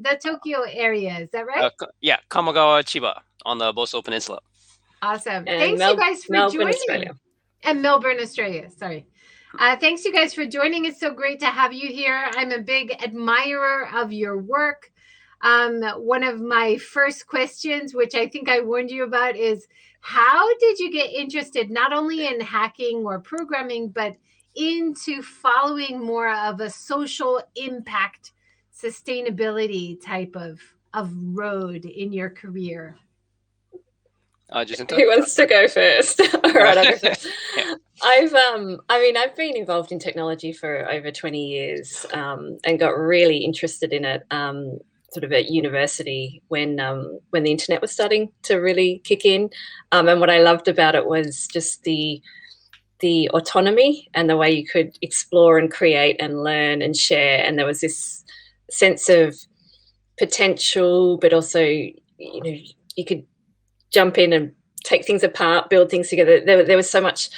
the Tokyo area. Is that right? Yeah, Kamagawa, Chiba on the Boso Peninsula. Awesome. And Thanks you guys for Melbourne, joining. Australia. And Melbourne, Australia. Sorry. Thanks you guys for joining. It's so great to have you here. I'm a big admirer of your work. One of my first questions, which I think I warned you about, is how did you get interested not only in hacking or programming, but into following more of a social impact, sustainability type of road in your career? Jacinta? Who wants to go first? All right, I'll go first. Yeah. I've been involved in technology for over 20 years and got really interested in it sort of at university when the internet was starting to really kick in. And what I loved about it was just the autonomy and the way you could explore and create and learn and share. And there was this sense of potential, but also, you could jump in and take things apart, build things together. There was so much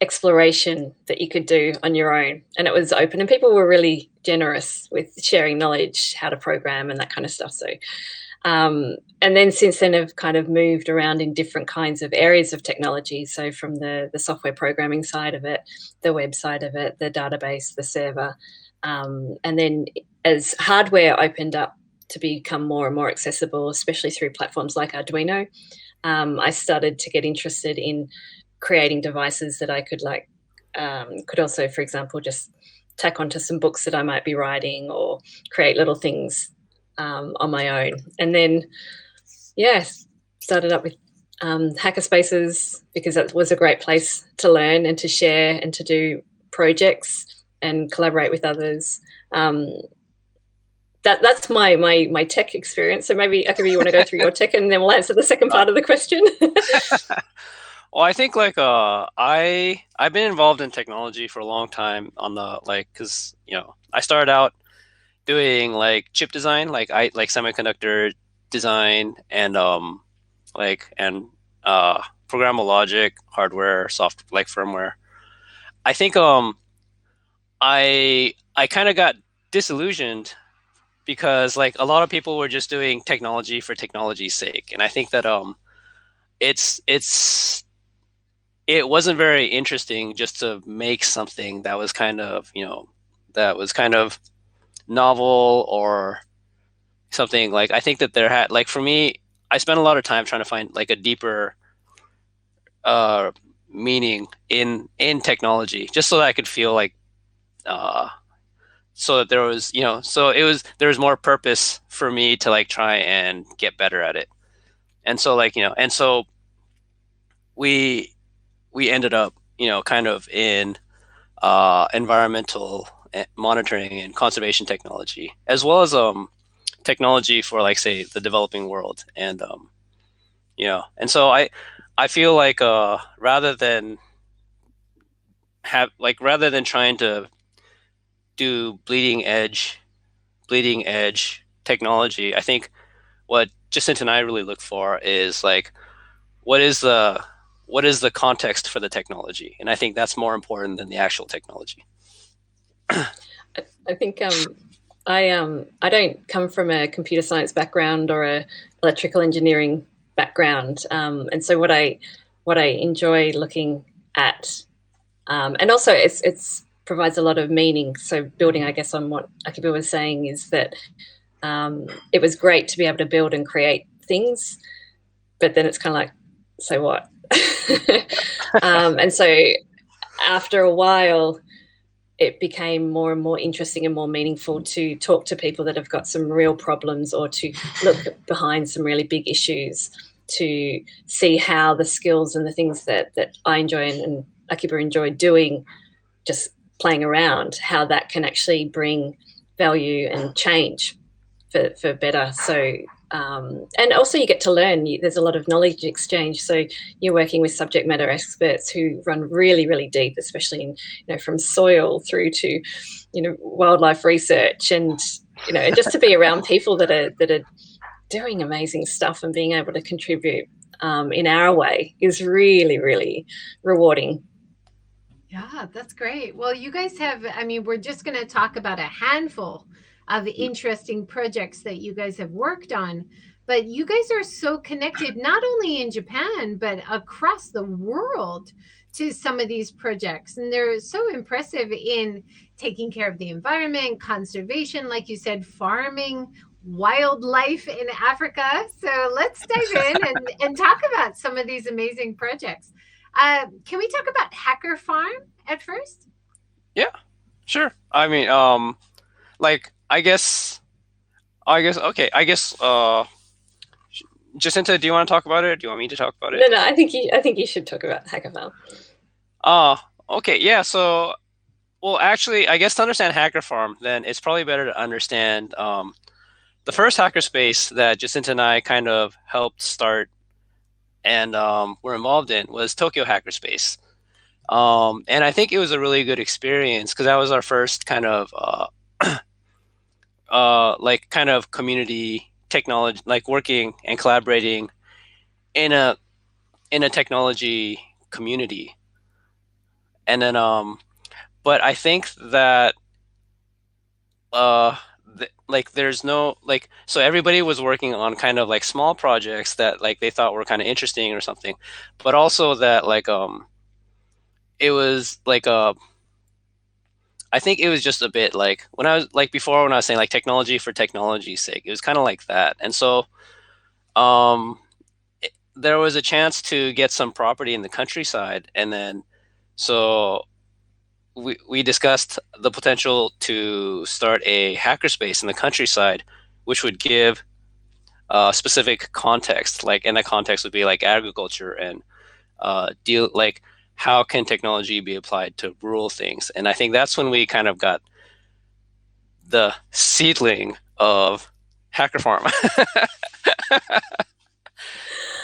exploration that you could do on your own, and it was open, and people were really generous with sharing knowledge, how to program and that kind of stuff. So and then since then I've kind of moved around in different kinds of areas of technology. So from the software programming side of it, the web side of it, the database, the server, and then as hardware opened up to become more and more accessible, especially through platforms like Arduino, I started to get interested in creating devices that I could could also, for example, just tack onto some books that I might be writing or create little things on my own. And then, started up with hackerspaces because that was a great place to learn and to share and to do projects and collaborate with others. That's my tech experience. So maybe, Akiba, you want to go through your tech and then we'll answer the second part of the question. Well, I think I've been involved in technology for a long time on the because I started out doing chip design, semiconductor design and programmable logic, hardware, firmware. I think I kind of got disillusioned because a lot of people were just doing technology for technology's sake, and I think that it wasn't very interesting just to make something that was kind of novel or something. I think that there had for me, I spent a lot of time trying to find a deeper meaning in technology, just so that I could feel so that there was there was more purpose for me to try and get better at it. And so and so we ended up kind of in environmental monitoring and conservation technology, as well as technology for say the developing world. And and so I feel rather than trying to do bleeding edge technology, I think what Jacinta and I really look for is what is the context for the technology, and I think that's more important than the actual technology. I think I don't come from a computer science background or a electrical engineering background, and so what I enjoy looking at, and also it's provides a lot of meaning. So building, I guess, on what Akiba was saying, is that it was great to be able to build and create things, but then it's kind of so what? And so after a while, it became more and more interesting and more meaningful to talk to people that have got some real problems, or to look behind some really big issues, to see how the skills and the things that I enjoy and Akiba enjoy doing, just playing around, how that can actually bring value and change for better. So and also you get to learn. There's a lot of knowledge exchange. So you're working with subject matter experts who run really, really deep, especially in from soil through to wildlife research, and and just to be around people that are doing amazing stuff and being able to contribute in our way is really, really rewarding. Yeah, that's great. Well, you guys have, we're just going to talk about a handful of interesting projects that you guys have worked on. But you guys are so connected, not only in Japan, but across the world to some of these projects. And they're so impressive in taking care of the environment, conservation, like you said, farming, wildlife in Africa. So let's dive in and talk about some of these amazing projects. Can we talk about Hacker Farm at first? Yeah, sure. I mean, like, I guess, Jacinta, do you want to talk about it? Or do you want me to talk about it? No, I think you should talk about HackerFarm. Okay, yeah. So, well, actually, I guess to understand HackerFarm, then it's probably better to understand the first hackerspace that Jacinta and I kind of helped start and were involved in was Tokyo Hackerspace. And I think it was a really good experience because that was our first kind of kind of community technology, like working and collaborating in a technology community. And then but I think that there's no so everybody was working on kind of like small projects that like they thought were kind of interesting or something, but also that it was like I think it was just a bit like when I was like before when I was saying like technology for technology's sake, it was kind of like that. And so there was a chance to get some property in the countryside, and then so we discussed the potential to start a hackerspace in the countryside, which would give specific context, and that context would be like agriculture and deal like how can technology be applied to rural things. And I think that's when we kind of got the seedling of Hacker Farm.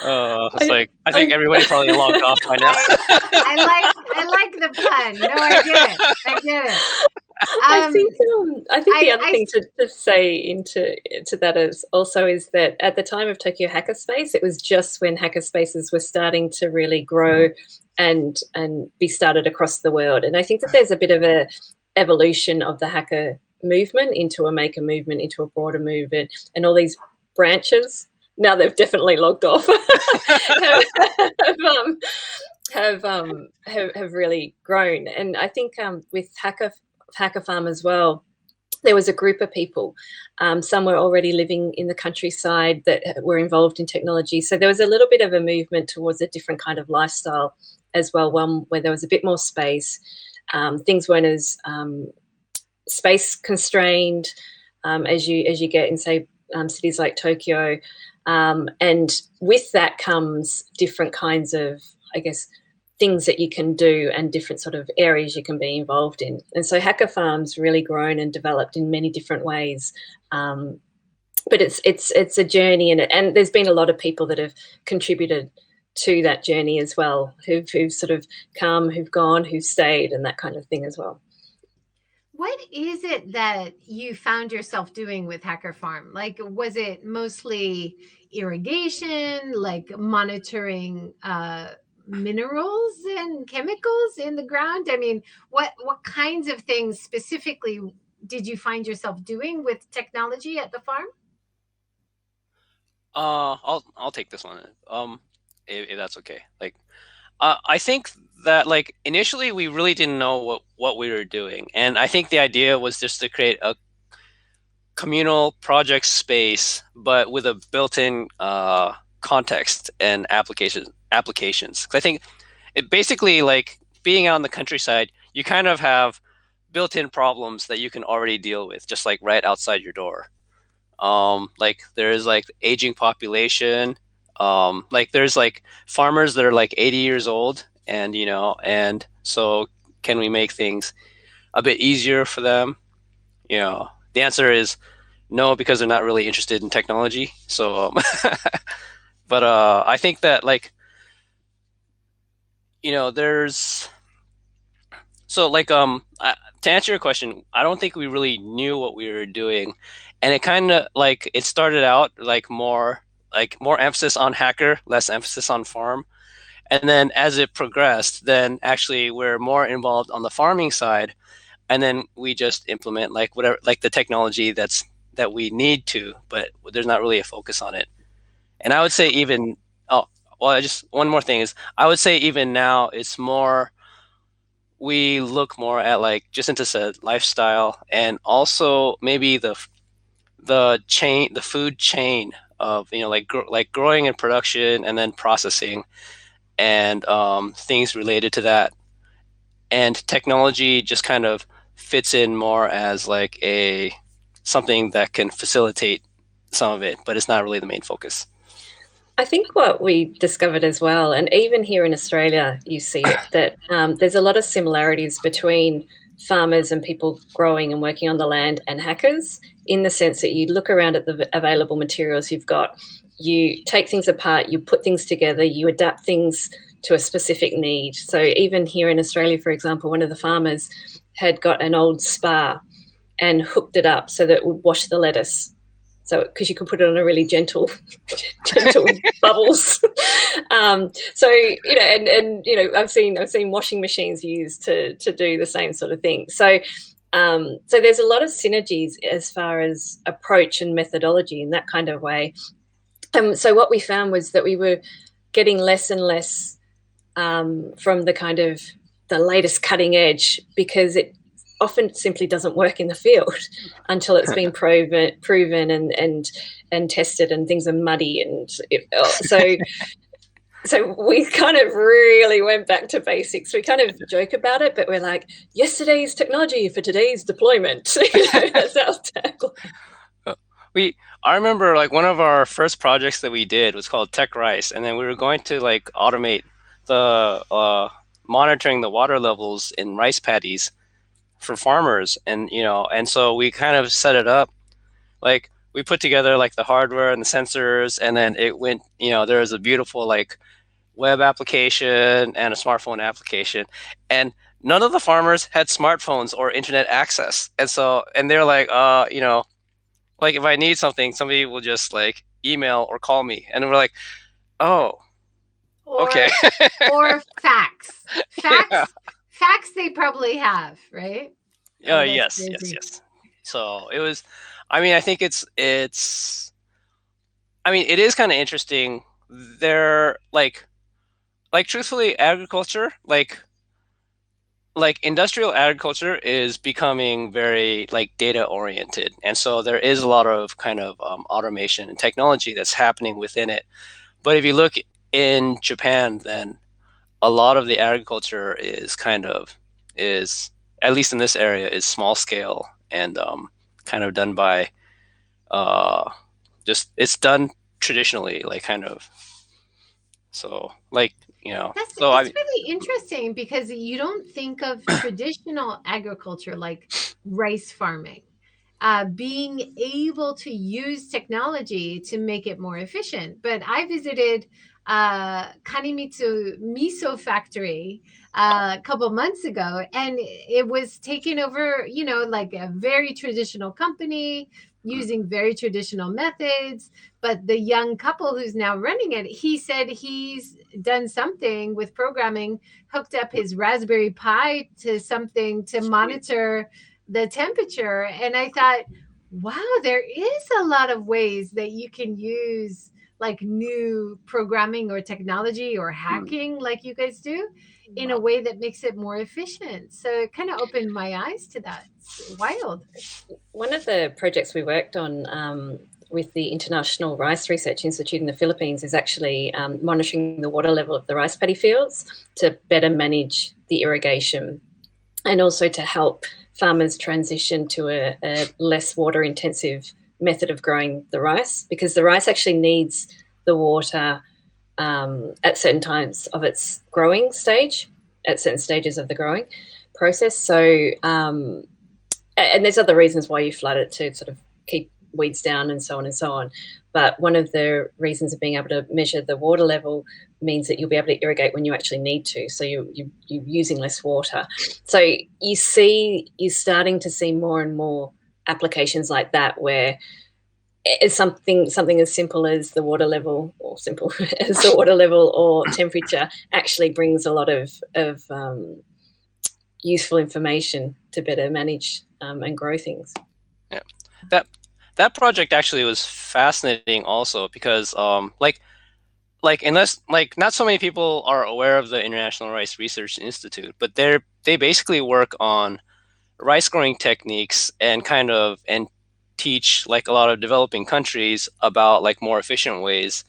I think everybody probably logged off by now. I like the pun. No, I get it. I think the other thing to say into that is that at the time of Tokyo Hackerspace, it was just when hackerspaces were starting to really grow and be started across the world. And I think that there's a bit of a evolution of the hacker movement into a maker movement, into a broader movement, and all these branches. Now they've definitely logged off. have really grown. And I think with Hacker Farm as well, there was a group of people. Some were already living in the countryside that were involved in technology. So there was a little bit of a movement towards a different kind of lifestyle as well, one where there was a bit more space. Things weren't as space constrained as you get in, say, cities like Tokyo. And with that comes different kinds of, I guess, things that you can do and different sort of areas you can be involved in. And so Hacker Farm's really grown and developed in many different ways. But it's a journey, and there's been a lot of people that have contributed to that journey as well, who've sort of come, who've gone, who've stayed, and that kind of thing as well. What is it that you found yourself doing with Hacker Farm? Like, was it mostly irrigation, like monitoring minerals and chemicals in the ground? I mean, what kinds of things specifically did you find yourself doing with technology at the farm? I'll take this one. If that's okay. I think that initially we really didn't know what we were doing, and I think the idea was just to create a communal project space, but with a built-in context and applications. Because I think it basically, being out in the countryside, you kind of have built-in problems that you can already deal with, just right outside your door. There's aging population. There's farmers that are 80 years old, and so can we make things a bit easier for them? The answer is no, because they're not really interested in technology. So, but I think that there's to answer your question, I don't think we really knew what we were doing, and it kind of it started out more emphasis on hacker, less emphasis on farm. And then as it progressed, then actually we're more involved on the farming side. and then we just implement like whatever, like the technology that we need to, but there's not really a focus on it. And I would say even, oh, well, just one more thing is, I would say even now it's more, we look more at, like Jacinta said, lifestyle, and also maybe the food chain of, like growing and production and then processing, and things related to that. And technology just kind of fits in more as like something that can facilitate some of it, but it's not really the main focus. I think what we discovered as well, and even here in Australia, you see it, that there's a lot of similarities between farmers and people growing and working on the land and hackers, in the sense that you look around at the available materials you've got, you take things apart, you put things together, you adapt things to a specific need. So even here in Australia, for example, one of the farmers had got an old spa and hooked it up so that it would wash the lettuce. So, because you can put it on a really gentle bubbles. So, I've seen washing machines used to do the same sort of thing. So there's a lot of synergies as far as approach and methodology in that kind of way. So what we found was that we were getting less and less from the kind of the latest cutting edge, because it often simply doesn't work in the field until it's been proven and tested, and things are muddy, and so we kind of really went back to basics. We kind of joke about it, but we're like, yesterday's technology for today's deployment. That's our tagline. I remember like one of our first projects that we did was called Tech Rice, and then we were going to like automate the monitoring the water levels in rice paddies for farmers, and so we kind of set it up, like we put together like the hardware and the sensors, and then it went, there was a beautiful like web application and a smartphone application, and none of the farmers had smartphones or internet access, and they're like, like if I need something, somebody will just like email or call me, and we're like, oh, okay. Or fax. Facts they probably have, right? Yes. So it was, I think it is kind of interesting. They're like truthfully, agriculture, like industrial agriculture is becoming very like data oriented. And so there is a lot of kind of automation and technology that's happening within it. But if you look in Japan, then a lot of the agriculture is at least in this area, is small scale and kind of done by it's done traditionally, like kind of. So like, That's so really interesting, because you don't think of traditional agriculture like rice farming being able to use technology to make it more efficient. But I visited Kanimitsu miso factory a couple months ago, and it was taken over, like a very traditional company using very traditional methods. But the young couple who's now running it, he said he's done something with programming, hooked up his Raspberry Pi to something to monitor the temperature. And I thought, wow, there is a lot of ways that you can use like new programming or technology or hacking like you guys do in a way that makes it more efficient. So it kind of opened my eyes to that. It's wild. One of the projects we worked on with the International Rice Research Institute in the Philippines is actually monitoring the water level of the rice paddy fields to better manage the irrigation, and also to help farmers transition to a less water intensive method of growing the rice, because the rice actually needs the water at certain times of its growing stage, at certain stages of the growing process. So, and there's other reasons why you flood it, to sort of keep weeds down and so on and so on. But one of the reasons of being able to measure the water level means that you'll be able to irrigate when you actually need to. So you're using less water. So you're starting to see more and more applications like that, where it's something as simple as the water level, or simple as the water level or temperature, actually brings a lot of useful information to better manage and grow things. Yeah, that project actually was fascinating also because unless not so many people are aware of the International Rice Research Institute, but they basically work on rice growing techniques and teach like a lot of developing countries about like more efficient ways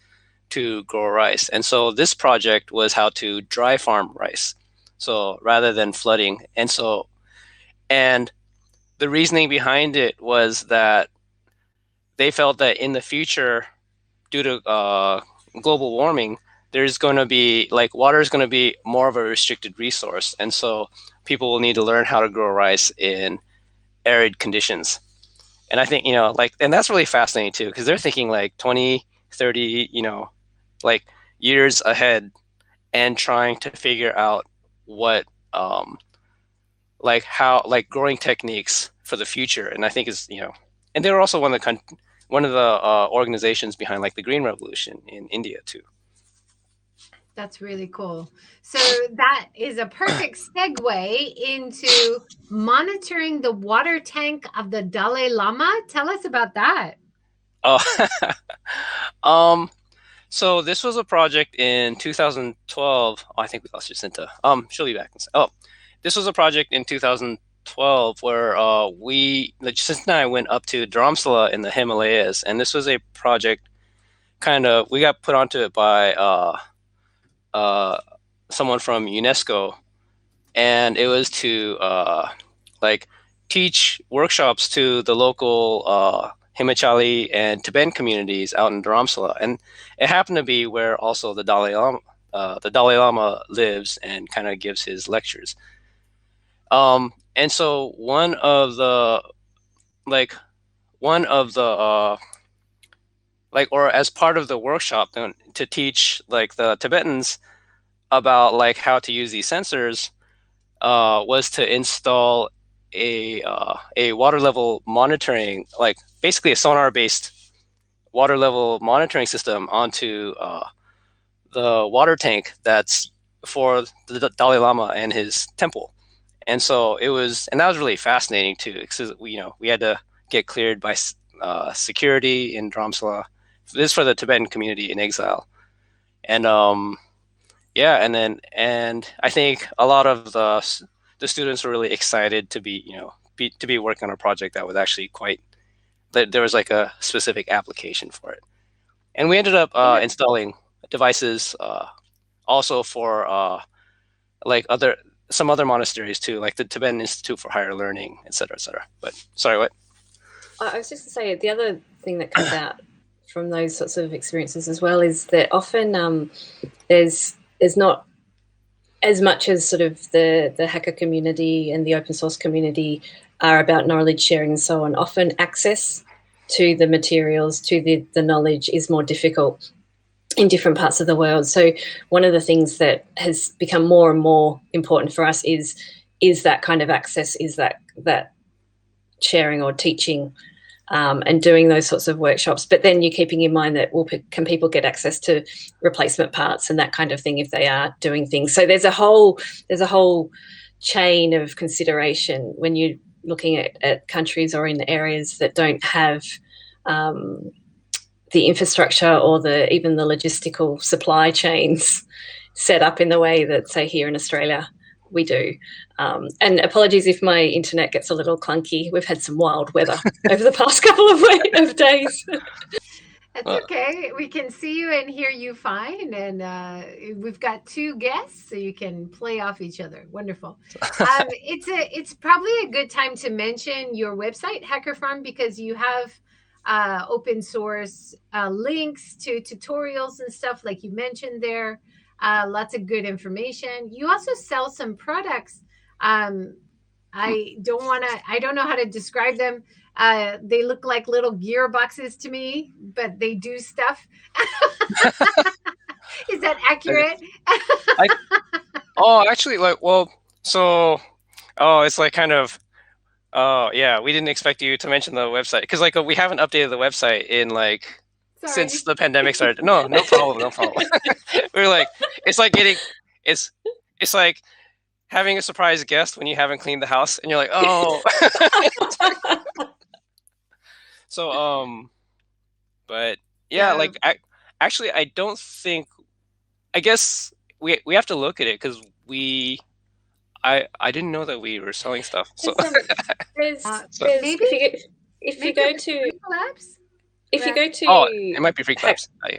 to grow rice. And so this project was how to dry farm rice. So rather than flooding. And the reasoning behind it was that they felt that in the future, due to global warming, there's going to be water is going to be more of a restricted resource. And so people will need to learn how to grow rice in arid conditions. And I think, and that's really fascinating too, because they're thinking like 20, 30, years ahead and trying to figure out what, growing techniques for the future. And I think and they were also one of the organizations behind like the Green Revolution in India too. That's really cool. So that is a perfect segue into monitoring the water tank of the Dalai Lama. Tell us about that. Oh, so this was a project in 2012. Oh, I think we lost Jacinta. She'll be back. This was a project in 2012 where Jacinta and I went up to Dharamsala in the Himalayas, and this was a project we got put onto it by someone from UNESCO, and it was to teach workshops to the local Himachali and Tibetan communities out in Dharamsala, and it happened to be where also the Dalai Lama lives and kind of gives his lectures. And so one of the or as part of the workshop to teach the Tibetans about how to use these sensors was to install a water level monitoring, basically a sonar based water level monitoring system onto the water tank that's for the Dalai Lama and his temple. And so that was really fascinating too, because we had to get cleared by security in Dharamsala. This is for the Tibetan community in exile, and and I think a lot of the students were really excited to be working on a project that was actually there was a specific application for it, and we ended up installing devices also for some other monasteries too, like the Tibetan Institute for Higher Learning, et cetera, et cetera. But sorry, what? I was just going to say, the other thing that comes out from those sorts of experiences as well is that often there's not as much as sort of the hacker community and the open source community are about knowledge sharing and so on. Often access to the materials, to the knowledge is more difficult in different parts of the world. So one of the things that has become more and more important for us is that kind of access, is that sharing or teaching and doing those sorts of workshops. But then you're keeping in mind that, well, can people get access to replacement parts and that kind of thing if they are doing things? So there's a whole chain of consideration when you're looking at countries or in areas that don't have the infrastructure or even the logistical supply chains set up in the way that, say, here in Australia we do. And apologies if my internet gets a little clunky. We've had some wild weather over the past couple of days. That's okay. We can see you and hear you fine. And we've got two guests, so you can play off each other. Wonderful. It's probably a good time to mention your website, hackerfarm, because you have open source links to tutorials and stuff like you mentioned there. Lots of good information. You also sell some products. I don't know how to describe them. They look like little gearboxes to me, but they do stuff. Is that accurate? It's like kind of, we didn't expect you to mention the website because we haven't updated the website in since the pandemic started. No problem. We were like, it's like having a surprise guest when you haven't cleaned the house, and you're like, oh. So but yeah, Yeah. like actually, I don't think. I guess we have to look at it because I didn't know that we were selling stuff. So There's, So- Maybe if you go to Labs. oh, it might be freaklabs. Yeah.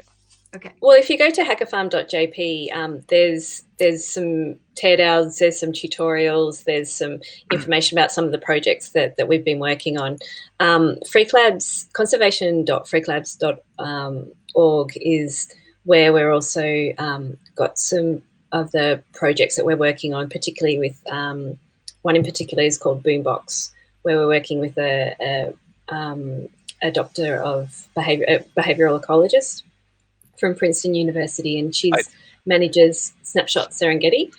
Okay. Well, if you go to hackerfarm.jp, there's some teardowns, there's some tutorials, there's some information about some of the projects that we've been working on. Freaklabs, conservation.freaklabs.org is where we're also got some of the projects that we're working on, particularly with one in particular is called Boombox, where we're working with a doctor of behavioral ecologist from Princeton University, and she manages Snapshot Serengeti.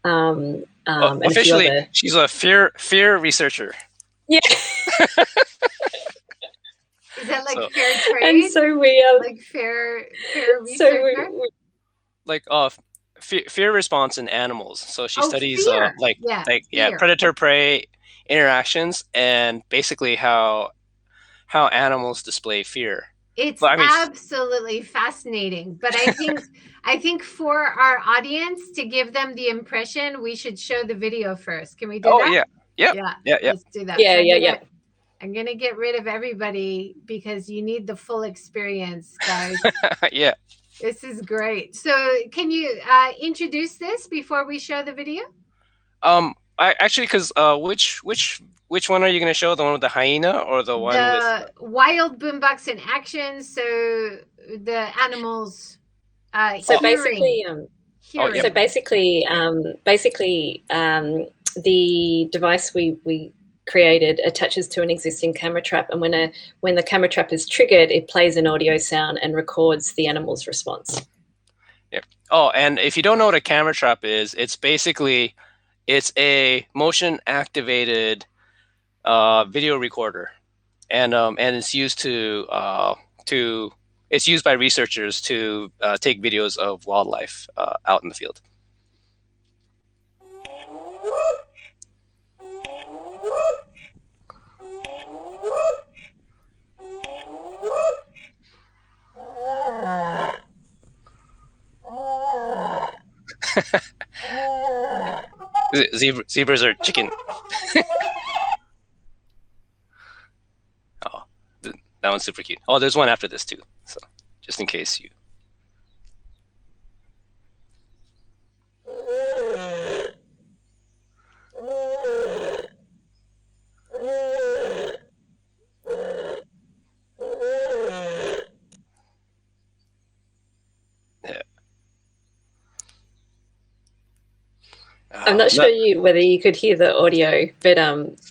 And officially, a few other... she's a fear researcher. Yeah. Is that like fair trade? And so we like fair researcher? So like fear response in animals. So she studies predator prey interactions and basically how animals display fear. It's absolutely fascinating. But I think for our audience, to give them the impression, we should show the video first. Can we do that? Oh yeah. Let's do that. Yeah. I'm gonna get rid of everybody because you need the full experience, guys. Yeah. This is great. So can you introduce this before we show the video? I actually, because which one are you going to show? The one with the hyena or the one with wild boombox in action? So the animals. So basically, the device we created attaches to an existing camera trap, and when the camera trap is triggered, it plays an audio sound and records the animal's response. Yeah. Oh, and if you don't know what a camera trap is, it's a motion activated video recorder, and it's used it's used by researchers to take videos of wildlife out in the field. Zebras are chicken. Oh, that one's super cute. Oh, there's one after this too. So just in case you. I'm not sure whether you could hear the audio, but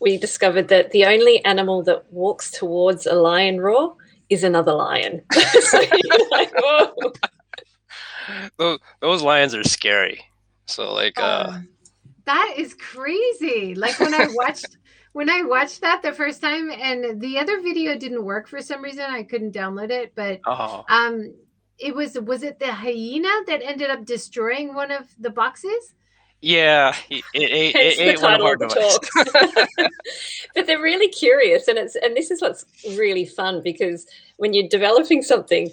we discovered that the only animal that walks towards a lion roar is another lion. So you're like, whoa. Those lions are scary. So like that is crazy. Like when I watched that the first time, and the other video didn't work for some reason, I couldn't download it, but it was it the hyena that ended up destroying one of the boxes? Yeah, it ate one of our devices. But they're really curious, and this is what's really fun, because when you're developing something,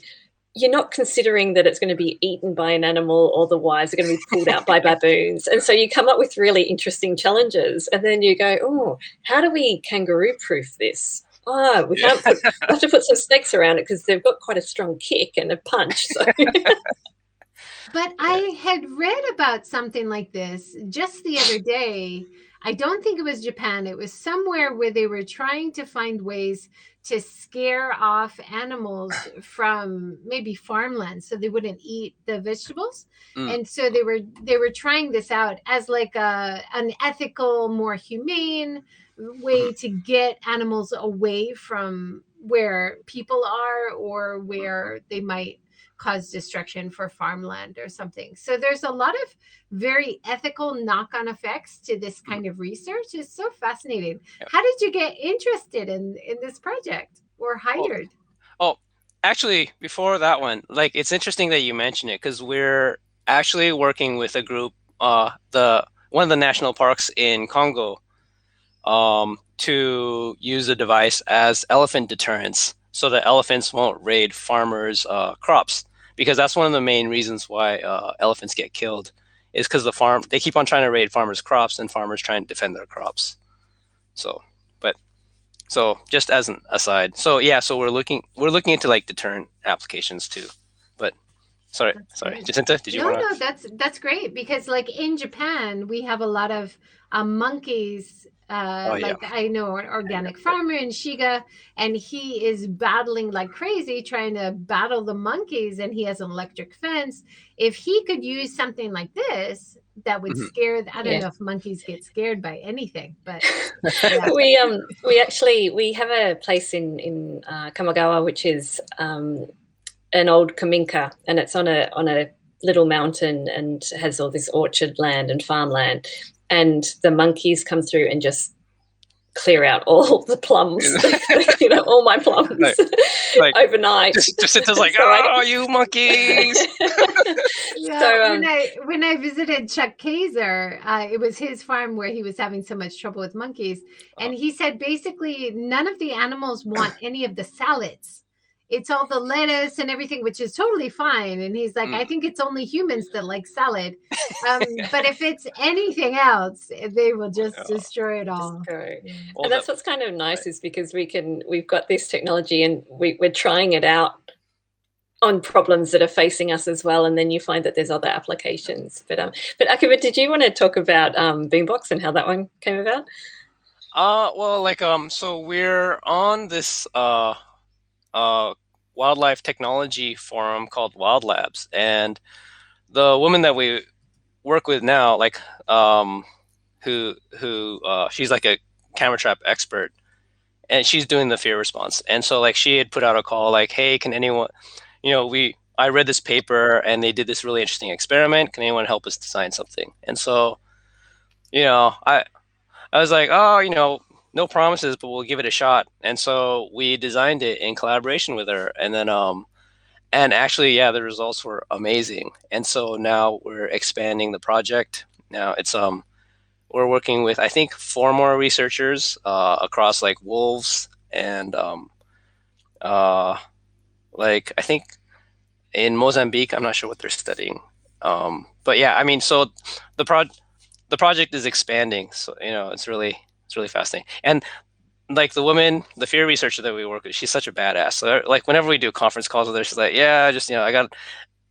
you're not considering that it's going to be eaten by an animal or the wires are going to be pulled out by baboons. And so you come up with really interesting challenges, and then you go, oh, how do we kangaroo-proof this? Oh, we have to put some snakes around it because they've got quite a strong kick and a punch. So. But I had read about something like this just the other day. I don't think it was Japan. It was somewhere where they were trying to find ways to scare off animals from maybe farmland so they wouldn't eat the vegetables. And so they were trying this out as like an ethical, more humane way to get animals away from where people are or where they might cause destruction for farmland or something. So there's a lot of very ethical knock-on effects to this kind of research. It's so fascinating. Yep. How did you get interested in this project or hired? Oh, actually, before that one, like it's interesting that you mention it because we're actually working with a group. one of the national parks in Congo to use the device as elephant deterrence, so that elephants won't raid farmers' crops, because that's one of the main reasons why elephants get killed, is because they keep on trying to raid farmers' crops and farmers trying to defend their crops. So just as an aside, so we're looking into like deterrent applications too. But sorry, Jacinta, did you want to? No, that's great, because like in Japan we have a lot of monkeys. I know an organic farmer in Shiga, and he is battling like crazy trying to battle the monkeys, and he has an electric fence. If he could use something like this, that would scare, I don't know if monkeys get scared by anything, but yeah. we have a place in Kamagawa, which is an old kaminka, and it's on a little mountain and has all this orchard land and farmland. And the monkeys come through and just clear out all the plums, all my plums overnight. Jacinta's like, oh, you monkeys. Yeah, so, when I visited Chuck Kaiser, it was his farm where he was having so much trouble with monkeys. And he said basically none of the animals want any of the salads. It's all the lettuce and everything, which is totally fine. And he's like, I think it's only humans that like salad. But if it's anything else, they will just destroy it all. And that's what's kind of nice, is because we've got this technology and we're trying it out on problems that are facing us as well. And then you find that there's other applications. But Akiba, did you want to talk about Boombox and how that one came about? So we're on this wildlife technology forum called Wildlabs, and the woman that we work with now, who she's like a camera trap expert, and she's doing the fear response. And so she had put out a call like, hey, can anyone, I read this paper and they did this really interesting experiment, can anyone help us design something? And so I was like, no promises, but we'll give it a shot. And so we designed it in collaboration with her. And then, and actually, the results were amazing. And so now we're expanding the project. Now it's, we're working with, I think, 4 more researchers across wolves and I think in Mozambique, I'm not sure what they're studying. But so the project is expanding. So, it's really fascinating. And the fear researcher that we work with, she's such a badass. So whenever we do conference calls with her, she's like, I got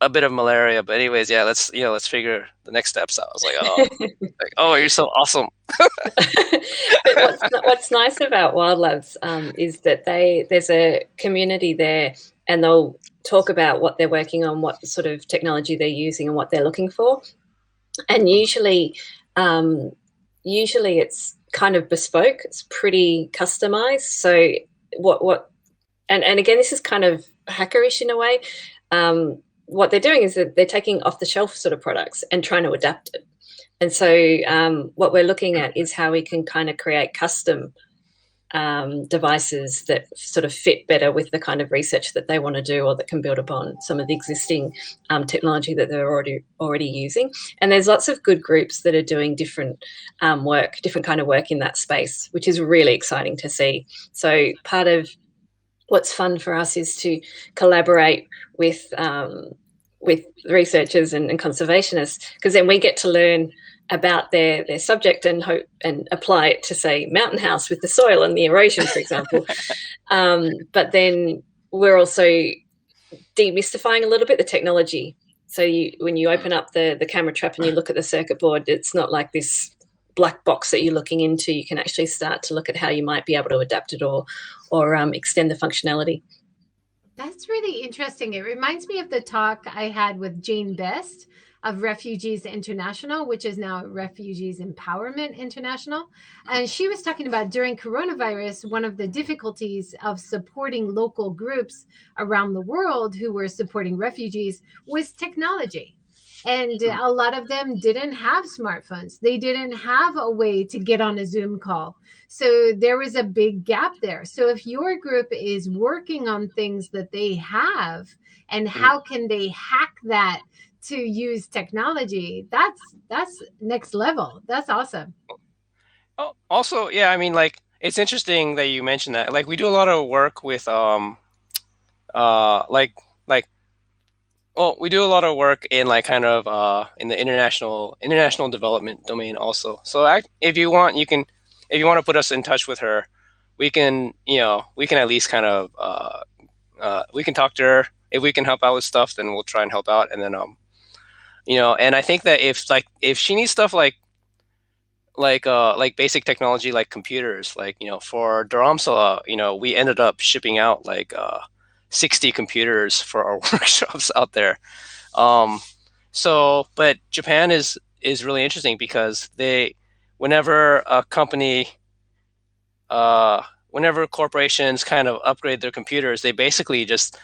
a bit of malaria, but anyways, let's figure the next steps out. I was like, oh, you're so awesome. But what's nice about Wildlabs is that there's a community there, and they'll talk about what they're working on, what sort of technology they're using, and what they're looking for. And usually it's kind of bespoke. It's pretty customized. So and again, this is kind of hackerish in a way. What they're doing is that they're taking off the shelf sort of products and trying to adapt it. And so what we're looking at is how we can kind of create custom devices that sort of fit better with the kind of research that they want to do, or that can build upon some of the existing technology that they're already using. And there's lots of good groups that are doing different kind of work in that space, which is really exciting to see. So part of what's fun for us is to collaborate with researchers and conservationists, because then we get to learn about their subject and apply it to, say, Mountain House with the soil and the erosion, for example. But then we're also demystifying a little bit the technology. So when you open up the camera trap and you look at the circuit board, it's not like this black box that you're looking into. You can actually start to look at how you might be able to adapt it or extend the functionality. That's really interesting. It reminds me of the talk I had with Jane Best of Refugees International, which is now Refugees Empowerment International. And she was talking about during coronavirus, one of the difficulties of supporting local groups around the world who were supporting refugees was technology. And a lot of them didn't have smartphones. They didn't have a way to get on a Zoom call. So there was a big gap there. So if your group is working on things that they have, and how can they hack that to use technology, that's next level. That's awesome. Oh, also, yeah, I mean, like, it's interesting that you mentioned that. Like, we do a lot of work with like well, we do a lot of work in like kind of in the international development domain also. So if you want, if you want to put us in touch with her, we can, we can at least kind of we can talk to her. If we can help out with stuff, then we'll try and help out. And then and I think that if she needs stuff like basic technology like computers, like for Dharamsala, we ended up shipping out like 60 computers for our workshops out there. But Japan is really interesting because whenever a company, whenever corporations kind of upgrade their computers, they basically just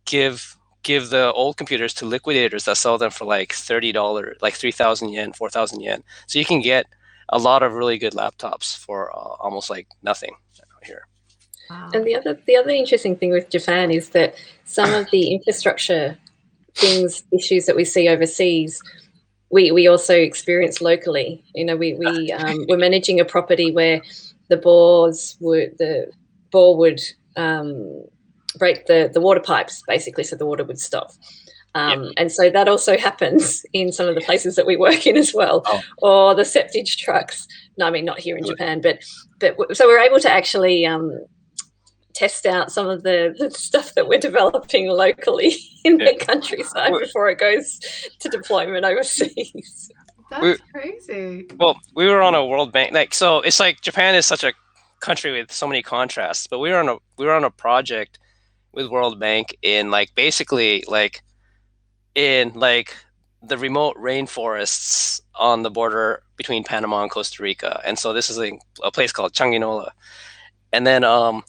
give the old computers to liquidators that sell them for like $30, like 3,000 yen, 4,000 yen. So you can get a lot of really good laptops for almost like nothing here. Wow. And the other interesting thing with Japan is that some of the infrastructure issues that we see overseas, we also experience locally. We're managing a property where the bore would break the water pipes, basically, so the water would stop. And so that also happens in some of the places that we work in as well. Oh. Or the septic trucks. No, I mean, not here in Japan, but so we're able to actually test out some of the stuff that we're developing locally in the countryside before it goes to deployment overseas. That's crazy. Well, we were on a World Bank, so it's like Japan is such a country with so many contrasts, but we were on a project with World Bank in basically in the remote rainforests on the border between Panama and Costa Rica. And so this is a place called Changinola. And then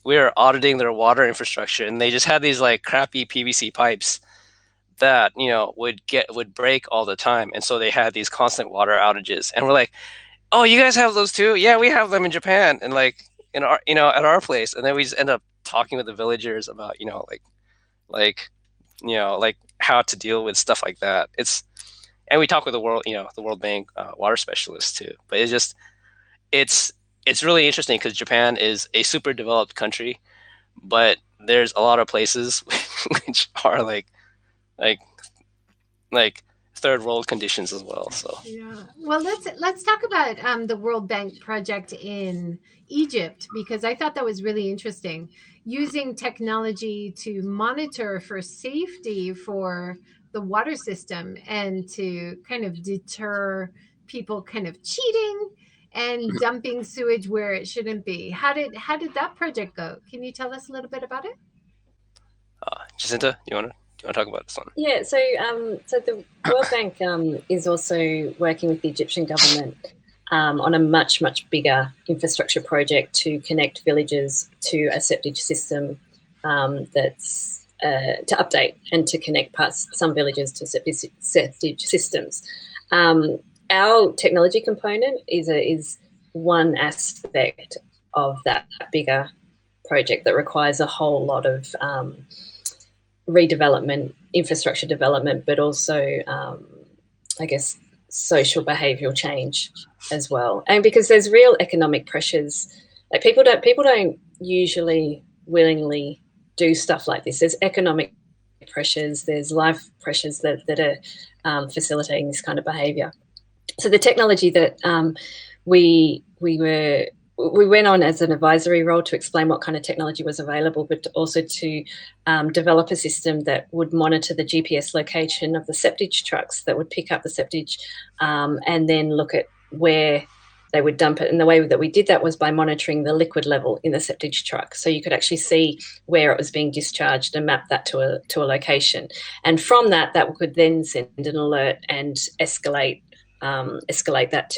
we were auditing their water infrastructure, and they just had these crappy PVC pipes that would break all the time, and so they had these constant water outages. And we're like, "Oh, you guys have those too?" Yeah, we have them in Japan, and in our at our place. And then we just end up talking with the villagers about how to deal with stuff like that. And we talk with the World Bank water specialists too. But it's really interesting because Japan is a super developed country, but there's a lot of places which are like third world conditions as well. So yeah, well, let's talk about the World Bank project in Egypt, because I thought that was really interesting, using technology to monitor for safety for the water system and to kind of deter people kind of cheating and dumping sewage where it shouldn't be. How did that project go? Can you tell us a little bit about it? Jacinta, you want to talk about this one? Yeah, so the World Bank is also working with the Egyptian government on a much bigger infrastructure project to connect villages to a septic system that's to update and to connect some villages to septic systems. Our technology component is one aspect of that bigger project that requires a whole lot of redevelopment, infrastructure development, but also, I guess, social behavioural change as well. And because there's real economic pressures, people don't usually willingly do stuff like this. There's economic pressures, there's life pressures that are facilitating this kind of behaviour. So the technology that we went on as an advisory role to explain what kind of technology was available, but also to develop a system that would monitor the GPS location of the septic trucks that would pick up the septic and then look at where they would dump it. And the way that we did that was by monitoring the liquid level in the septic truck. So you could actually see where it was being discharged and map that to a location. And from that could then send an alert and escalate that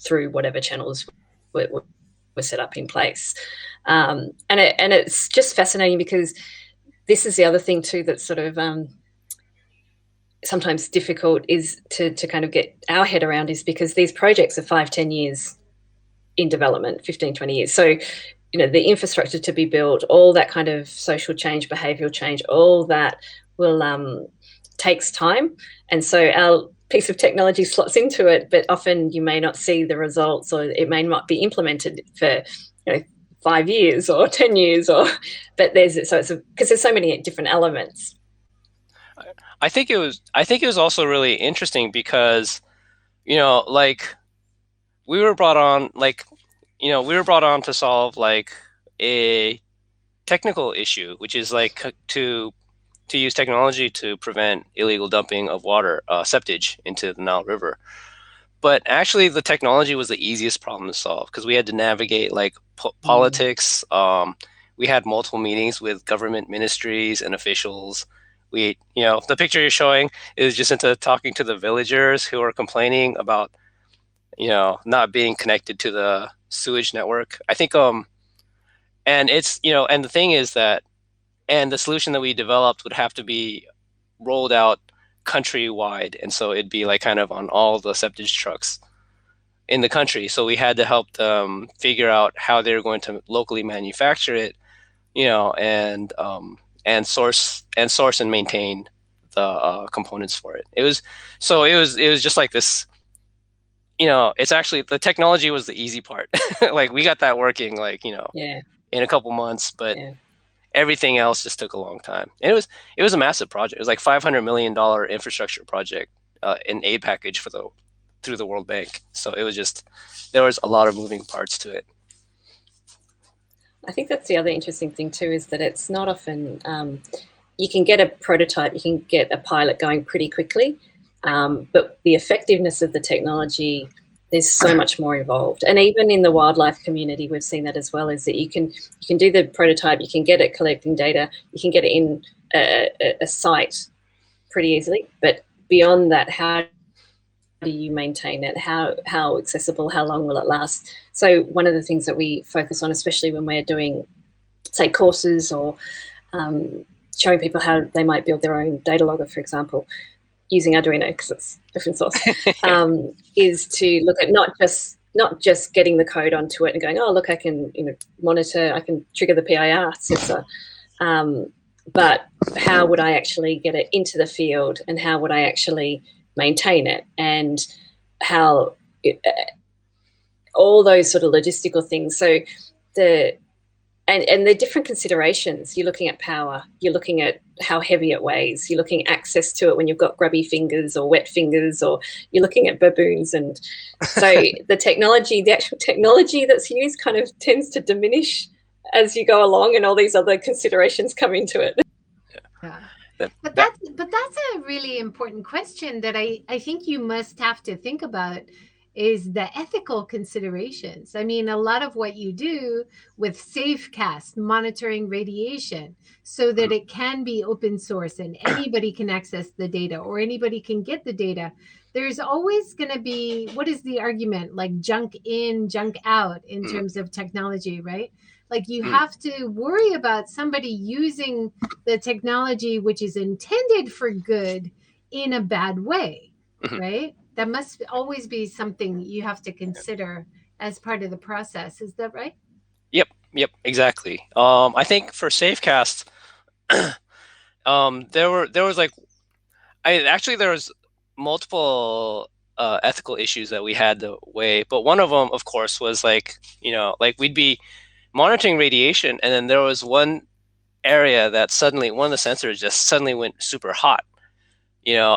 through whatever channels were set up in place. And it's just fascinating because this is the other thing too that's sort of sometimes difficult is to kind of get our head around, is because these projects are 5-10 years in development, 15-20 years. So the infrastructure to be built, all that kind of social change, behavioural change, all that will takes time. And so our piece of technology slots into it, but often you may not see the results, or it may not be implemented for 5 years or 10 years, but because there's so many different elements. I think it was also really interesting because, like we were brought on to solve like a technical issue, which is like to use technology to prevent illegal dumping of water, septage into the Nile River. But actually, the technology was the easiest problem to solve because we had to navigate like politics. We had multiple meetings with government ministries and officials. The picture you're showing is Jacinta talking to the villagers who are complaining about, not being connected to the sewage network. I think, and it's, and the thing is that, and the solution that we developed would have to be rolled out countrywide. And so it'd be like kind of on all the septage trucks in the country. So we had to help them figure out how they're going to locally manufacture it, and source and maintain the components for it. It was just like this, it's actually, the technology was the easy part. Like we got that working in a couple months, but everything else just took a long time. And it was a massive project. It was like $500 million infrastructure project, an aid package through the World Bank. So it was there was a lot of moving parts to it. I think that's the other interesting thing too, is that it's not often, you can get a prototype, you can get a pilot going pretty quickly, but the effectiveness of the technology, there's so much more involved. And even in the wildlife community, we've seen that as well, is that you can do the prototype, you can get it collecting data, you can get it in a site pretty easily. But beyond that, how do you maintain it? How accessible, how long will it last? So one of the things that we focus on, especially when we're doing, say, courses or showing people how they might build their own data logger, for example, using Arduino because it's open source, is to look at not just getting the code onto it and going, oh, look, I can monitor, I can trigger the PIR sensor, but how would I actually get it into the field, and how would I actually maintain it, and how all those sort of logistical things. So and the different considerations, you're looking at power, you're looking at how heavy it weighs, you're looking at access to it when you've got grubby fingers or wet fingers, or you're looking at baboons. And so the actual technology that's used kind of tends to diminish as you go along, and all these other considerations come into it. Yeah. But that's a really important question that I think you must have to think about, is the ethical considerations. I mean, a lot of what you do with SafeCast, monitoring radiation so that it can be open source and anybody can access the data or anybody can get the data. There's always going to be, what is the argument? Like junk in, junk out in terms of technology, right? Like you have to worry about somebody using the technology, which is intended for good, in a bad way, right? That must always be something you have to consider as part of the process. Is that right? Yep, exactly. I think for SafeCast, there was multiple ethical issues that we had to weigh, but one of them, of course, was like we'd be monitoring radiation, and then there was one area that suddenly one of the sensors just suddenly went super hot.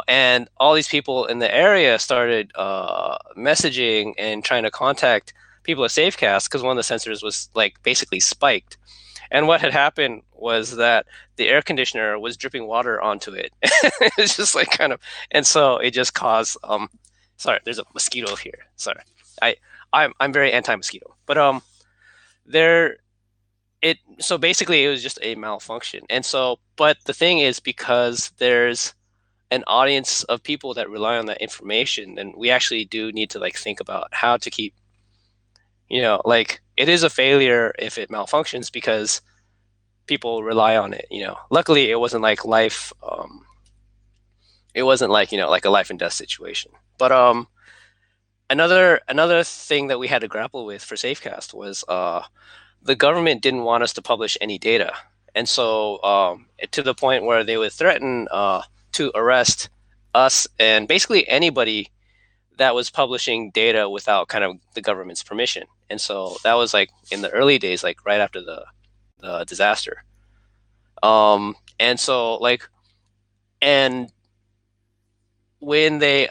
And all these people in the area started messaging and trying to contact people at SafeCast because one of the sensors was like basically spiked. And what had happened was that the air conditioner was dripping water onto it. It's just like kind of, and so it just caused. Sorry, there's a mosquito here. Sorry, I'm very anti-mosquito, but So basically, it was just a malfunction. And so, but the thing is, because there's an audience of people that rely on that information, and we actually do need to think about how to keep, it is a failure if it malfunctions because people rely on it. Luckily it wasn't like life. It wasn't like a life and death situation. But another thing that we had to grapple with for SafeCast was the government didn't want us to publish any data, and so to the point where they would threaten to arrest us and basically anybody that was publishing data without kind of the government's permission. And so that was like in the early days, like right after the disaster. And so like, and when they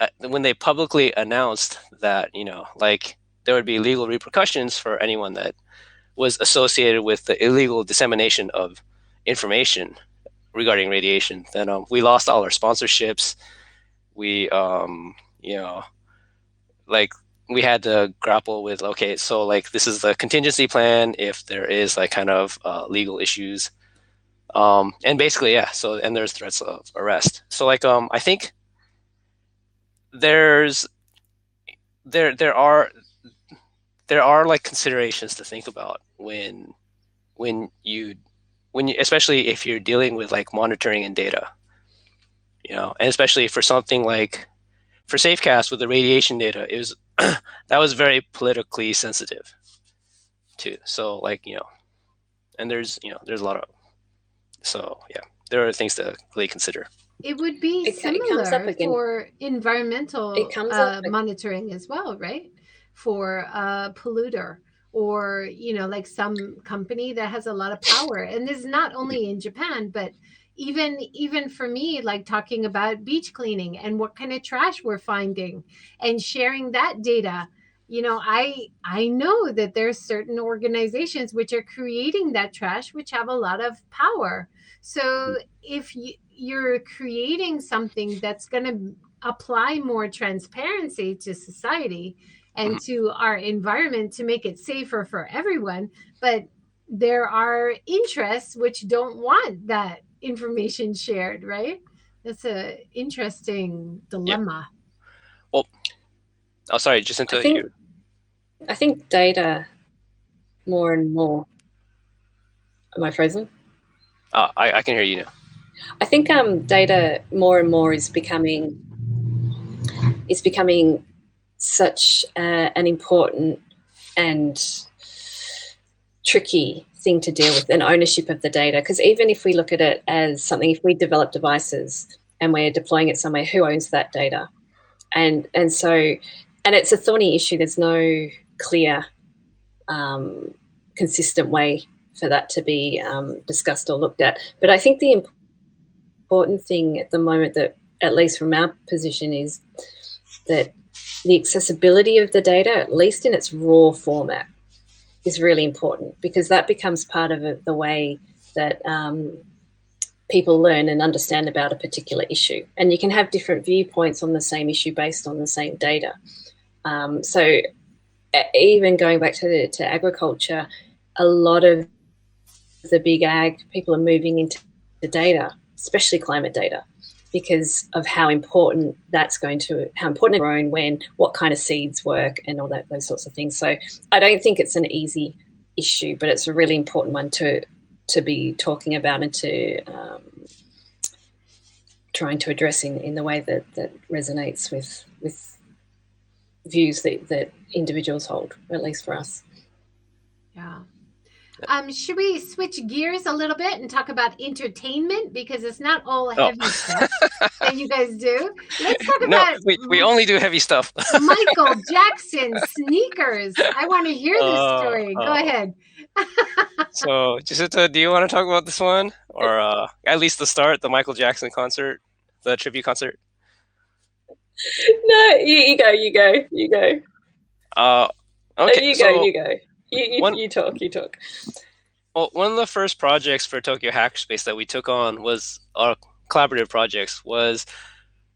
publicly announced that, you know, like there would be legal repercussions for anyone that was associated with the illegal dissemination of information regarding radiation, then we lost all our sponsorships. We, you know, like we had to grapple with, okay, so like this is the contingency plan if there is like kind of legal issues. And basically, yeah, so, and there's threats of arrest. So like, I think there are like considerations to think about when you especially if you're dealing with like monitoring and data, you know, and especially for something like for Safecast with the radiation data, it was that was very politically sensitive too. So like, you know, and there's a lot of, so yeah, there are things to really consider. It would be similar for environmental monitoring as well, right? For a polluter, or, you know, like some company that has a lot of power. And this is not only in Japan, but even for me, like talking about beach cleaning and what kind of trash we're finding and sharing that data. You know, I know that there's certain organizations which are creating that trash, which have a lot of power. So if you're creating something that's going to apply more transparency to society and to our environment to make it safer for everyone, but there are interests which don't want that information shared, right? That's a interesting dilemma. Yeah. Well, sorry, Jacinta. I think data more and more. Am I frozen? I can hear you now. I think data more and more is becoming such an important and tricky thing to deal with, an ownership of the data. Because even if we look at it as something, if we develop devices and we're deploying it somewhere, who owns that data? And it's a thorny issue. There's no clear, consistent way for that to be discussed or looked at. But I think the important thing at the moment, that at least from our position, is that the accessibility of the data, at least in its raw format, is really important, because that becomes part of the way that people learn and understand about a particular issue. And you can have different viewpoints on the same issue based on the same data. So even going back to agriculture, a lot of the big ag people are moving into the data, especially climate data, because of how important how important it's grown, when, what kind of seeds work, and all that, those sorts of things. So I don't think it's an easy issue, but it's a really important one to be talking about and to trying to address in the way that resonates with views that individuals hold, or at least for us. Yeah. Should we switch gears a little bit and talk about entertainment, because it's not all heavy stuff that you guys do? Let's talk about. We only do heavy stuff. Michael Jackson sneakers. I want to hear this story. Go ahead. So, Jacinta, do you want to talk about this one, or at least the start, the Michael Jackson concert, the tribute concert? No, you go. Okay. You go. You talk. Well, one of the first projects for Tokyo Hackerspace that we took on was our collaborative projects.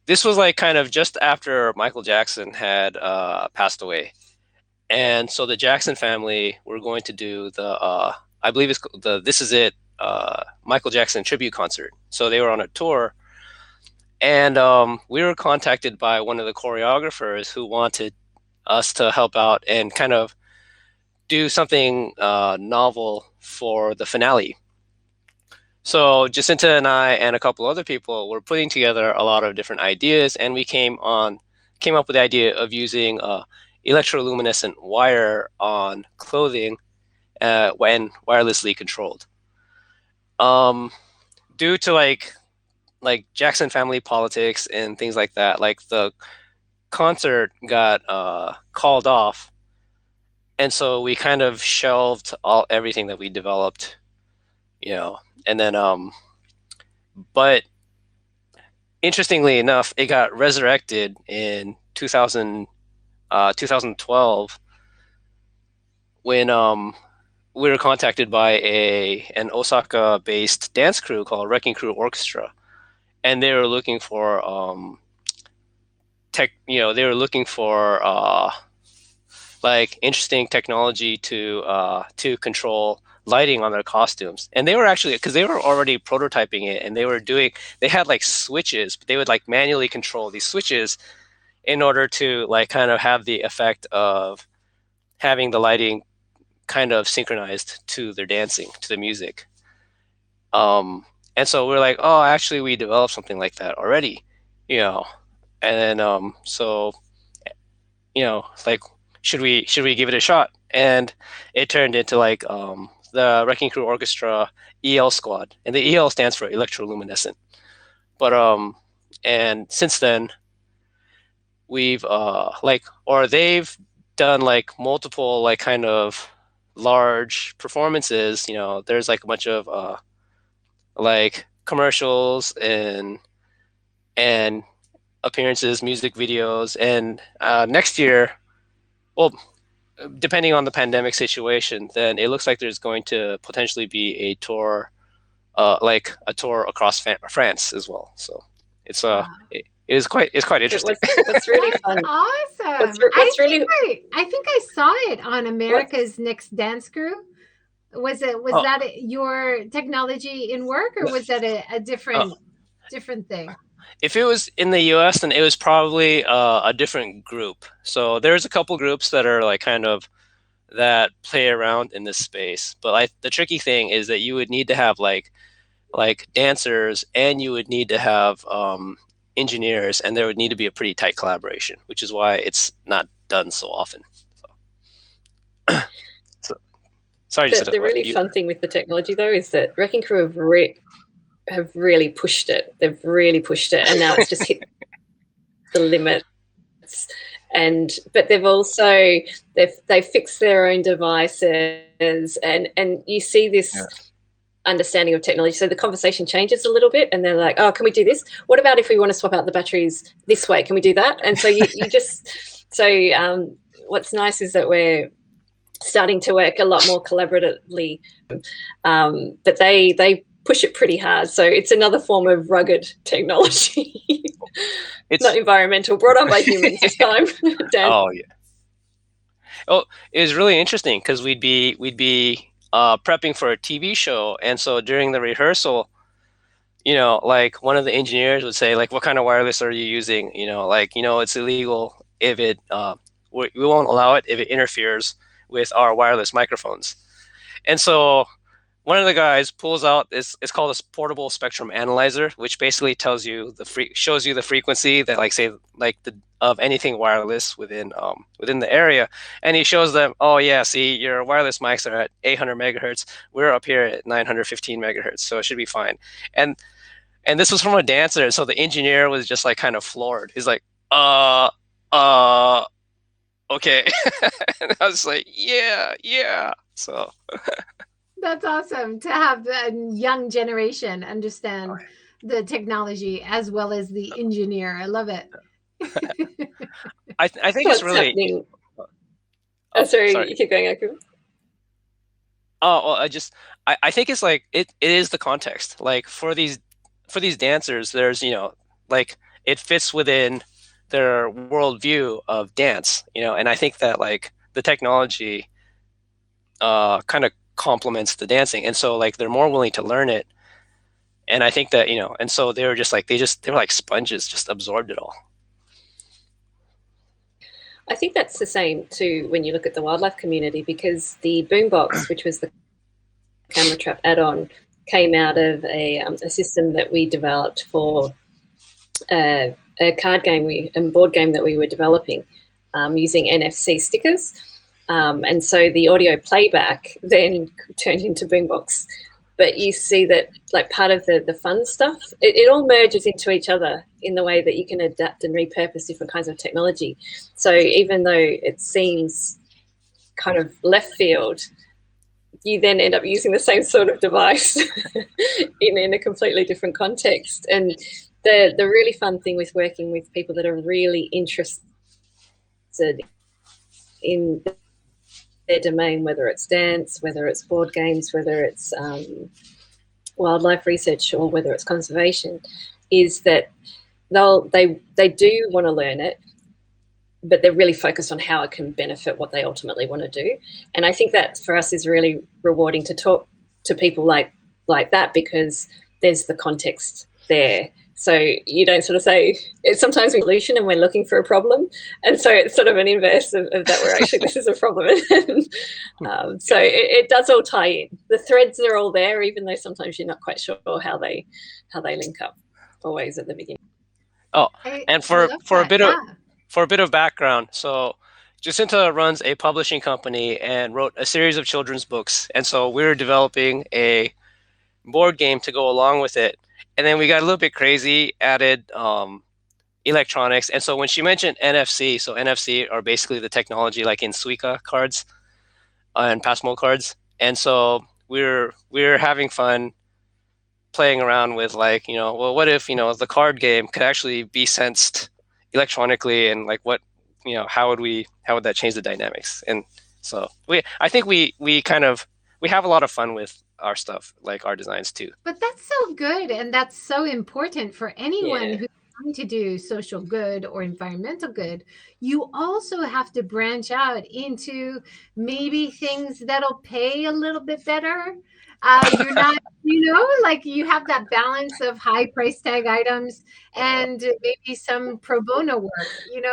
This was like kind of just after Michael Jackson had passed away, and so the Jackson family were going to do the I believe it's the This Is It Michael Jackson tribute concert. So they were on a tour, and we were contacted by one of the choreographers who wanted us to help out and kind of do something novel for the finale. So Jacinta and I and a couple other people were putting together a lot of different ideas, and we came up with the idea of using electroluminescent wire on clothing when wirelessly controlled. Due to like like Jackson Family Politics and things like that. Like the concert got called off, and so we kind of shelved everything that we developed, and then but interestingly enough, it got resurrected in 2012 when we were contacted by an Osaka-based dance crew called Wrecking Crew Orchestra, and they were looking for they were looking for like interesting technology to control lighting on their costumes. And they were actually, because they were already prototyping it, and they had like switches, but they would like manually control these switches in order to like kind of have the effect of having the lighting kind of synchronized to their dancing, to the music. And so we're like, oh, actually we developed something like that already, and then so like, should we give it a shot? And it turned into like the Wrecking Crew Orchestra EL squad, and the EL stands for electroluminescent. But and since then we've they've done like multiple like kind of large performances. There's like a bunch of like commercials and appearances, music videos, and next year, well, depending on the pandemic situation, then it looks like there's going to potentially be a tour, like a tour across France as well. So it's it's quite interesting. What's really fun. Awesome. I think I saw it on America's Next Dance Crew. Was that your technology in work, or was that a different thing? If it was in the US, then it was probably a different group. So there's a couple groups that are like kind of that play around in this space. But the tricky thing is that you would need to have like dancers, and you would need to have engineers, and there would need to be a pretty tight collaboration, which is why it's not done so often. So sorry. The really fun thing with the technology though is that Wrecking Crew have really pushed it. They've really pushed it, and now it's just hit the limits. But they've also they've fixed their own devices, and you see this understanding of technology. So the conversation changes a little bit, and they're like, "Oh, can we do this? What about if we want to swap out the batteries this way? Can we do that?" And so you just what's nice is that we're starting to work a lot more collaboratively, but they push it pretty hard. So it's another form of rugged technology. It's not environmental, brought on by humans this time. Dan. Oh yeah. Oh, it was really interesting because we'd be prepping for a TV show, and so during the rehearsal, like one of the engineers would say, like, "What kind of wireless are you using?" It's illegal if it we won't allow it if it interferes with our wireless microphones. And so one of the guys pulls out it's called a portable spectrum analyzer, which basically tells you shows you the frequency that of anything wireless within the area. And he shows them, oh yeah, see, your wireless mics are at 800 megahertz. We're up here at 915 megahertz, so it should be fine. And this was from a dancer, and so the engineer was just like kind of floored. He's like, okay. And I was like, yeah. So that's awesome to have the young generation understand the technology as well as the engineer. I love it. I think it's really. Sorry, you keep going, Akiba. Oh, well, I think it's like it is the context. Like for these dancers, there's like it fits within their worldview of dance, and I think that like the technology kind of complements the dancing, and so like they're more willing to learn it. And I think that and so they were just like they were like sponges, just absorbed it all. I think that's the same too when you look at the wildlife community, because the Boombox, which was the camera trap add-on, came out of a system that we developed for a card game and board game that we were developing using NFC stickers. And so the audio playback then turned into Boombox but you see that like part of the fun stuff, it all merges into each other in the way that you can adapt and repurpose different kinds of technology. So even though it seems kind of left field, you then end up using the same sort of device in a completely different context. And the really fun thing with working with people that are really interested in their domain, whether it's dance, whether it's board games, whether it's wildlife research, or whether it's conservation, is that they do want to learn it, but they're really focused on how it can benefit what they ultimately want to do. And I think that for us is really rewarding to talk to people like that, because there's the context there. So you don't sort of say, it's sometimes a solution and we're looking for a problem. And so it's sort of an inverse of that, where actually this is a problem. So it does all tie in. The threads are all there, even though sometimes you're not quite sure how they link up always at the beginning. Oh, and for a bit of background, so Jacinta runs a publishing company and wrote a series of children's books. And so we were developing a board game to go along with it. And then we got a little bit crazy, added electronics. And so when she mentioned NFC, so NFC are basically the technology like in Suica cards and Passmo cards. And so we're having fun playing around with like, well, what if, the card game could actually be sensed electronically, and like what, how would that change the dynamics? And so I think we have a lot of fun with our stuff, like our designs too. But that's so good, and that's so important for anyone who's trying to do social good or environmental good. You also have to branch out into maybe things that'll pay a little bit better. You're not, like you have that balance of high price tag items and maybe some pro bono work,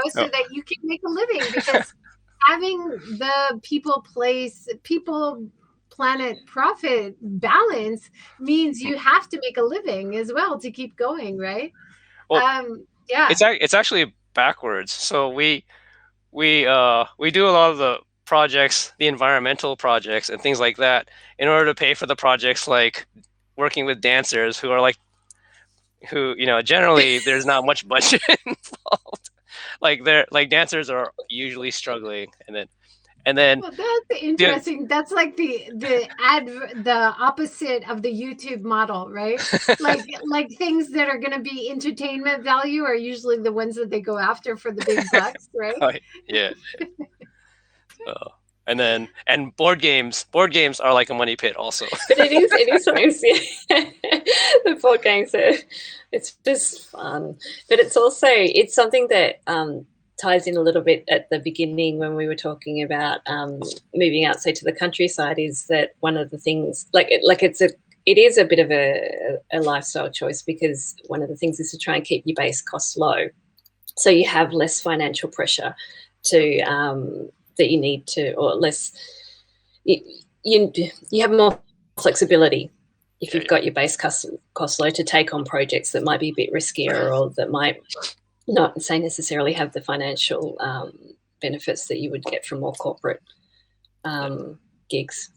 so that you can make a living, because having the people, planet, profit balance means you have to make a living as well to keep going, right? Well, it's actually backwards. So we do a lot of the projects, the environmental projects and things like that, in order to pay for the projects like working with dancers who generally there's not much budget involved. Like dancers are usually struggling, and then well, that's interesting. That's like the opposite of the YouTube model, right? like things that are going to be entertainment value are usually the ones that they go after for the big bucks, right? Yeah. And board games are like a money pit also. But it is sometimes, the board games it's just fun, but it's something that ties in a little bit at the beginning when we were talking about moving out, say, to the countryside, is that one of the things, it is a bit of a lifestyle choice, because one of the things is to try and keep your base costs low, so you have less financial pressure to that you need to, or less, you have more flexibility if you've got your base cost low to take on projects that might be a bit riskier, or that might not say necessarily have the financial benefits that you would get from more corporate gigs.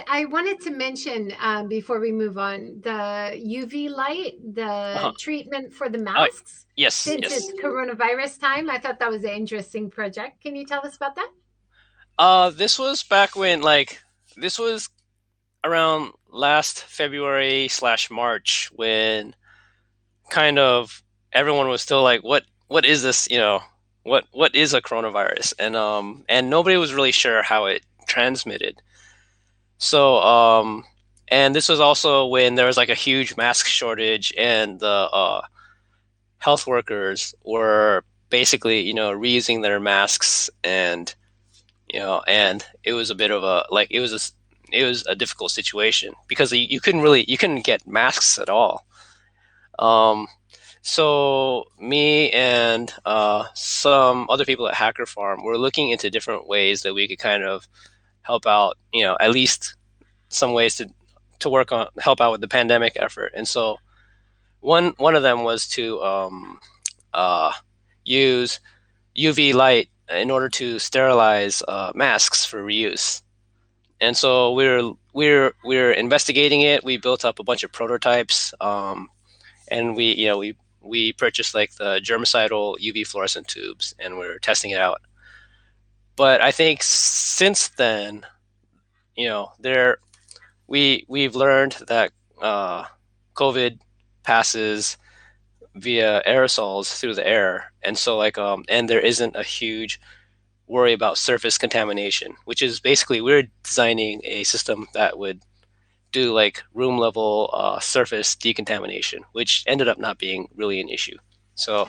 I wanted to mention before we move on, the UV light, the treatment for the masks. Yes. Since it's coronavirus time, I thought that was an interesting project. Can you tell us about that? This was back when, this was around last February/March, when kind of everyone was still like, what is this? What is a coronavirus? And nobody was really sure how it transmitted. So, and this was also when there was like a huge mask shortage, and the health workers were basically, reusing their masks, and it was a bit of it was a difficult situation, because you couldn't get masks at all. So me and some other people at hackerfarm were looking into different ways that we could kind of help out, at least some ways to work on, help out with the pandemic effort. And so one of them was to use UV light in order to sterilize masks for reuse. And so we we're investigating it. We built up a bunch of prototypes, and we purchased like the germicidal UV fluorescent tubes, and we're testing it out. But I think since then, we've learned that COVID passes via aerosols through the air, and so and there isn't a huge worry about surface contamination, which is basically we're designing a system that would do like room level surface decontamination, which ended up not being really an issue. So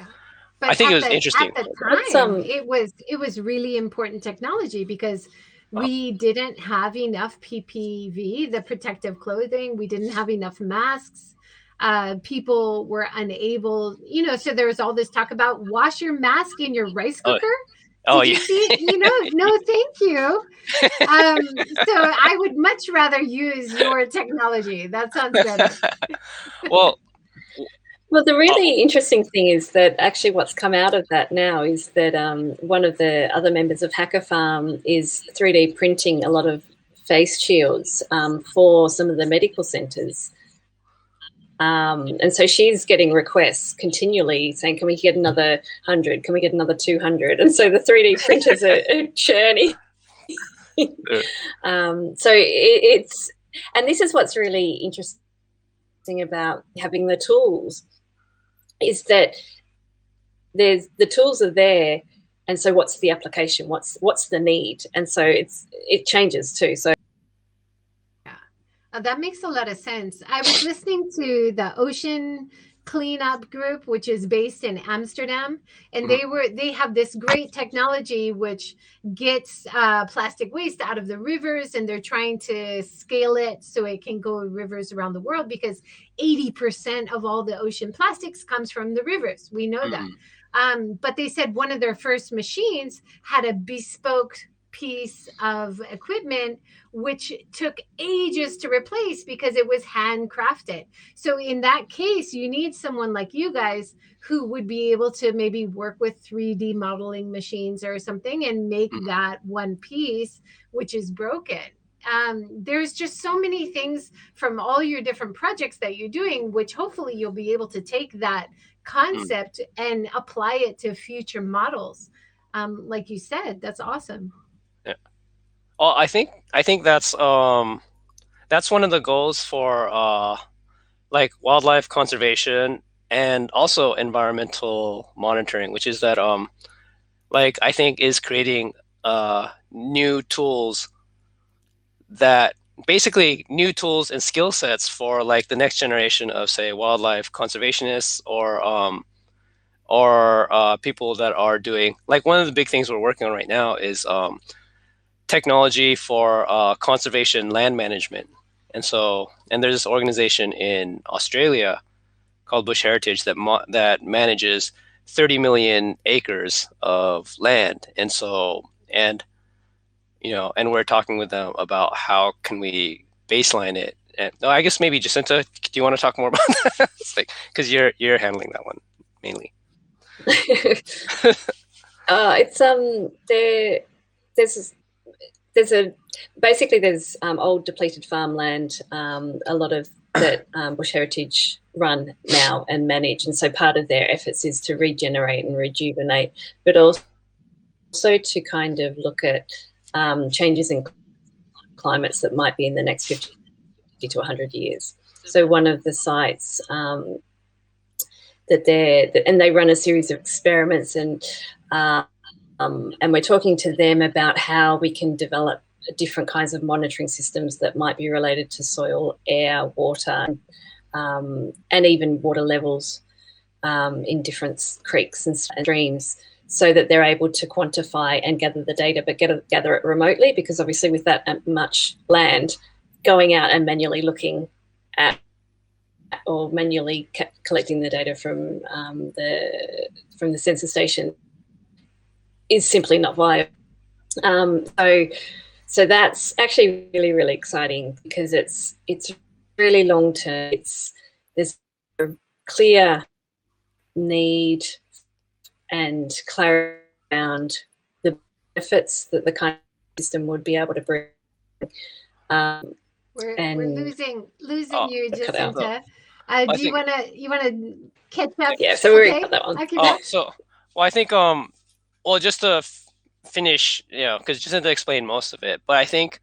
but I think it was interesting. At the time, it was really important technology because we didn't have enough PPV, the protective clothing. We didn't have enough masks. People were unable, so there was all this talk about wash your mask in your rice cooker. Did you see? No, thank you. So I would much rather use your technology. That sounds better. Well, the really interesting thing is that actually what's come out of that now is that one of the other members of hackerfarm is 3D printing a lot of face shields for some of the medical centres. And so she's getting requests continually saying, can we get another 100? Can we get another 200? And so the 3D printers are churning. So it's, and this is what's really interesting about having the tools, is that the tools are there. And so what's the application? What's the need? And so it changes too. So that makes a lot of sense. I was listening to the Ocean Cleanup Group, which is based in Amsterdam, and they have this great technology which gets plastic waste out of the rivers, and they're trying to scale it so it can go rivers around the world because 80% of all the ocean plastics comes from the rivers. We know that. But they said one of their first machines had a bespoke piece of equipment which took ages to replace because it was handcrafted. So in that case, you need someone like you guys who would be able to maybe work with 3D modeling machines or something and make that one piece which is broken. There's just so many things from all your different projects that you're doing, which hopefully you'll be able to take that concept and apply it to future models. Like you said, that's awesome. Well, I think that's one of the goals for like wildlife conservation and also environmental monitoring, which is that I think is creating new tools, that basically new tools and skill sets for like the next generation of, say, wildlife conservationists or people that are doing, like, one of the big things we're working on right now is technology for conservation land management. And there's this organization in Australia called Bush Heritage that manages 30 million acres of land. And we're talking with them about how can we baseline it. And I guess maybe Jacinta, do you want to talk more about that? Because you're handling that one mainly. There's old depleted farmland, a lot of that Bush Heritage run now and manage, and so part of their efforts is to regenerate and rejuvenate, but also to kind of look at changes in climates that might be in the next 50 to 100 years. So one of the sites and they run a series of experiments, and we're talking to them about how we can develop different kinds of monitoring systems that might be related to soil, air, water, and even water levels in different creeks and streams, so that they're able to quantify and gather the data, but gather it remotely, because obviously with that much land, going out and manually looking at or manually collecting the data from the sensor station is simply not viable. So that's actually really, really exciting, because it's really long term. There's a clear need and clarity around the benefits that the kind of system would be able to bring. We're And- losing Oh, you, cut out. Jacinta. I Do you think- wanna catch up? Yeah, so we already Okay, got that one. Akiba? I think well, just to finish, because Jacinta explained most of it, but I think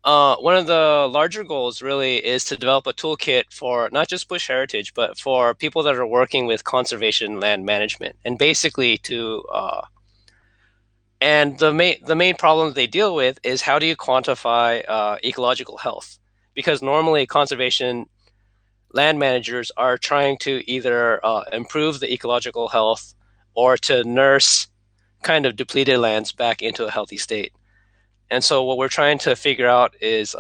one of the larger goals really is to develop a toolkit for not just bush heritage, but for people that are working with conservation land management, and basically to and the main problem they deal with is how do you quantify ecological health? Because normally conservation land managers are trying to either improve the ecological health or to nurse kind of depleted lands back into a healthy state. And so what we're trying to figure out is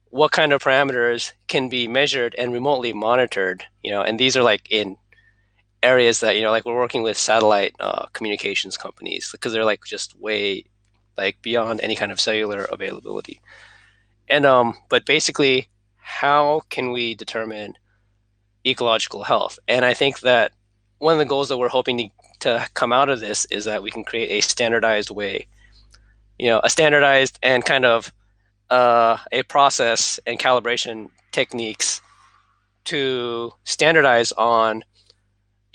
what kind of parameters can be measured and remotely monitored, and these are like in areas that, like we're working with satellite communications companies because they're like just way like beyond any kind of cellular availability. And but basically, how can we determine ecological health? And I think that one of the goals that we're hoping to come out of this is that we can create a standardized way, a standardized and kind of a process and calibration techniques to standardize on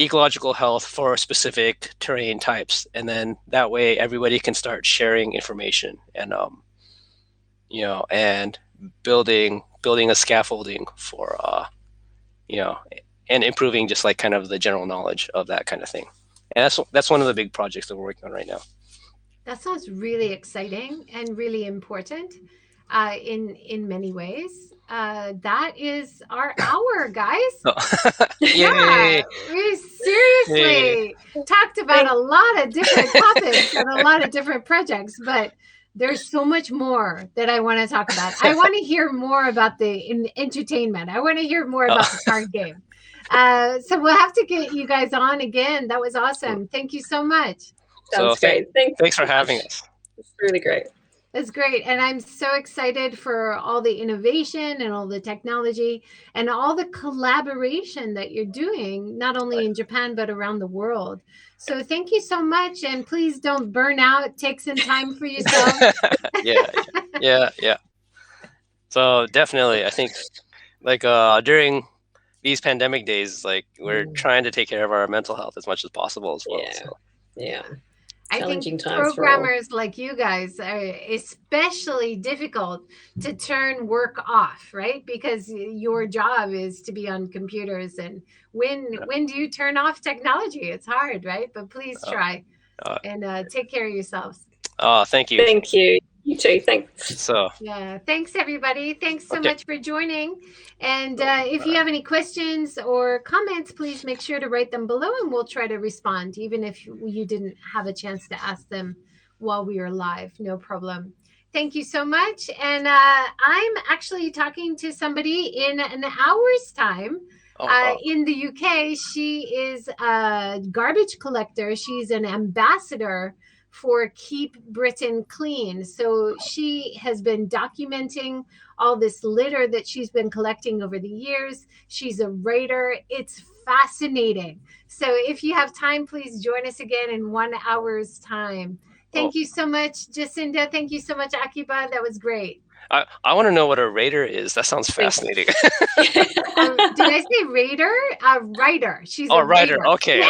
ecological health for specific terrain types, and then that way everybody can start sharing information and and building a scaffolding for and improving just like kind of the general knowledge of that kind of thing. And that's one of the big projects that we're working on right now. That sounds really exciting and really important in many ways. That is our hour, guys. Yeah, we seriously talked about a lot of different topics and a lot of different projects, but there's so much more that I want to talk about. I want to hear more about the entertainment. I want to hear more about the card game. So we'll have to get you guys on again. That was awesome. Thank you so much. Sounds great. Thanks for having us. It's really great. That's great. And I'm so excited for all the innovation and all the technology and all the collaboration that you're doing, not only in Japan, but around the world. So thank you so much. And please don't burn out. Take some time for yourself. Yeah. So definitely, I think like during these pandemic days, like we're trying to take care of our mental health as much as possible as well. Yeah. I think programmers like you guys are especially difficult to turn work off, right? Because your job is to be on computers. And when do you turn off technology? It's hard, right? But please try and take care of yourselves. Thank you. Thank you. You too. Thanks. Yeah. Thanks, everybody. Thanks so much for joining. And if you have any questions or comments, please make sure to write them below and we'll try to respond, even if you didn't have a chance to ask them while we were live. No problem. Thank you so much. And I'm actually talking to somebody in an hour's time. In the UK. She is a garbage collector. She's an ambassador for Keep Britain Clean. So she has been documenting all this litter that she's been collecting over the years. She's a writer. It's fascinating. So if you have time, please join us again in 1 hour's time. Thank you so much, Jacinta. Thank you so much, Akiba. That was great. I want to know what a raider is. That sounds fascinating. Did I say raider? A writer. She's a writer. Raider. Okay.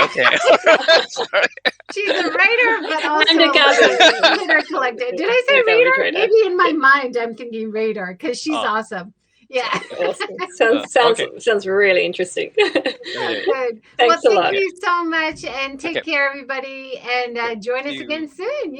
Sorry. She's a writer, but also a litter collector. Did I say raider? Maybe in my mind I'm thinking raider because she's awesome. Yeah. Awesome. Sounds really interesting. Good. Thanks a lot. Thank you so much and take care, everybody. And join us again soon.